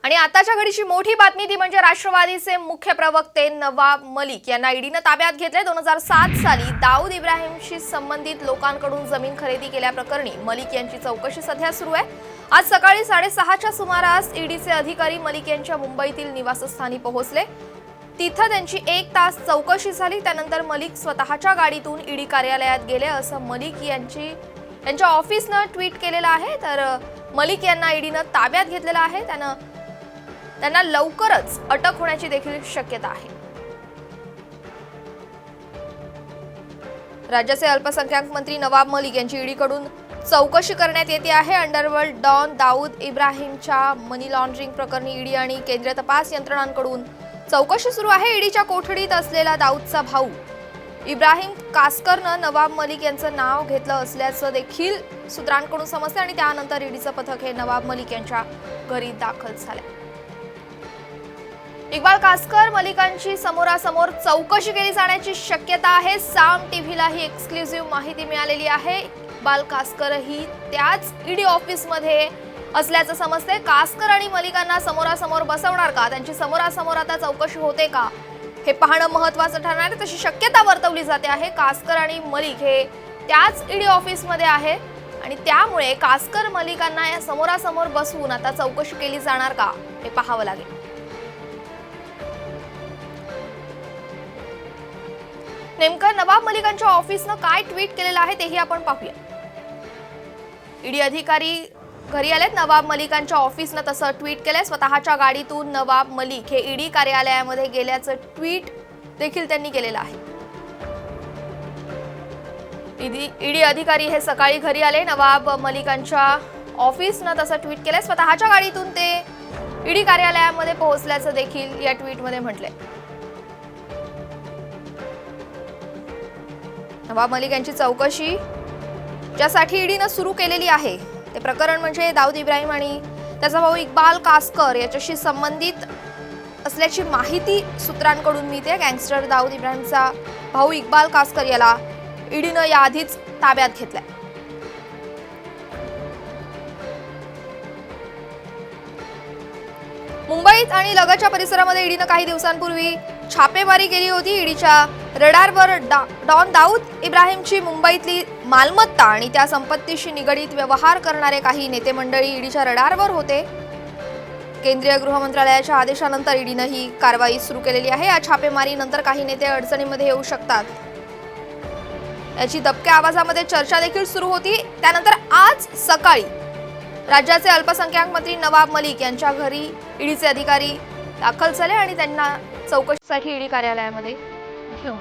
आणि आताच्या घडीची मोठी बातमी ती म्हणजे राष्ट्रवादीचे मुख्य प्रवक्ते नवाब मलिक यांना ईडीने ताब्यात घेतले। 2007 साली दाऊद इब्राहिमशी संबंधित लोकांकडून जमीन खरेदी केल्याप्रकरणी मलिक यांची चौकशी सध्या सुरू आहे। आज सकाळी 6:30च्या सुमारास ईडीचे अधिकारी मलिक यांच्या मुंबईतील निवासस्थानी पोहोचले। तिथे त्यांची 1 तास चौकशी झाली। त्यानंतर मलिक स्वतःच्या गाडीतून ईडी कार्यालयात गेले असं मलिक यांच्या ऑफिसने ट्विट केलेलं आहे। तर मलिक यांना ईडीने ताब्यात घेतलेलं आहे। त्यांना लवकरच अटक होण्याची देखील शक्यता आहे। राज्याचे अल्पसंख्याक मंत्री नवाब मलिक यांची ईडीकडून चौकशी करण्यात येते आहे। अंडरवर्ल्ड डॉन दाऊद इब्राहिमच्या मनी लॉन्ड्रिंग प्रकरणी ईडी आणि केंद्रीय तपास यंत्रणांकडून चौकशी सुरू आहे। ईडीच्या कोठडीत असलेला दाऊदचा भाऊ इब्राहिम कासकरनं नवाब मलिक यांचं नाव घेतलं असल्याचं देखील सूत्रांकडून समजते आणि त्यानंतर ईडीचं पथक हे नवाब मलिक यांच्या घरी दाखल झाले। इक्बाल कासकर मलिकांची समोरासमोर चौकशी केली जाण्याची शक्यता आहे। साम टीव्हीला ही एक्सक्लुझिव्ह माहिती मिळालेली आहे। इक्बाल कासकर ही त्याच ईडी ऑफिसमध्ये असल्याचं समजते। कासकर आणि मलिकांना समोरासमोर बसवणार का, त्यांची समोरासमोर आता चौकशी होते का, हे पाहणं महत्त्वाचं ठरणार आहे। तशी शक्यता वर्तवली जाते आहे। कासकर आणि मलिक हे त्याच ईडी ऑफिसमध्ये आहे आणि त्यामुळे कासकर मलिकांना या समोरासमोर बसवून आता चौकशी केली जाणार का हे पाहावं लागेल। नेमकं नवाब मलिकांच्या ऑफिसनं काय ट्विट केलेलं आहे तेही आपण पाहूया। ईडी अधिकारी घरी आलेत। नवाब मलिकांच्या ऑफिसनं तसं ट्विट केलंय। स्वतःच्या गाडीतून नवाब मलिक हे ईडी कार्यालयामध्ये गेल्याचं ट्विट देखील त्यांनी केलेलं आहे। ईडी अधिकारी हे सकाळी घरी आले। नवाब मलिकांच्या ऑफिसनं तसं ट्विट केलंय। स्वतःच्या गाडीतून ते ईडी कार्यालयामध्ये पोहोचल्याचं देखील या ट्विटमध्ये म्हटलंय। नवाब मलिक यांची चौकशी ज्यासाठी ईडीने सुरू केलेली आहे ते प्रकरण म्हणजे दाऊद इब्राहिम आणि त्याचा भाऊ इक्बाल कासकर याच्याशी संबंधित असल्याची माहिती सूत्रांकडून मिळते। गँगस्टर दाऊद इब्राहिमचा भाऊ इक्बाल कासकर याला ईडीने याआधीच ताब्यात घेतलाय। मुंबईत आणि लगतच्या परिसरामध्ये ईडीने काही दिवसांपूर्वी छापेमारी केली होती। ईडीच्या रडारवर डॉन दाऊद इब्राहिमची मुंबईतली मालमत्ता आणि त्या संपत्तीशी निगडीत व्यवहार करणारे काही नेते मंडळी ईडीच्या रडारवर होते। केंद्रीय गृह मंत्रालयाच्या आदेशानंतर ईडीने ही कारवाई सुरू केलेली आहे। या छापेमारीनंतर काही नेते अडचणीमध्ये येऊ शकतात याची दबक्या आवाजामध्ये चर्चा देखील सुरू होती। त्यानंतर आज सकाळी राज्याचे अल्पसंख्याक मंत्री नवाब मलिक यांच्या घरी ईडीचे अधिकारी दाखल झाले आणि त्यांना चौकशीसाठी ईडी कार्यालयामध्ये घेऊन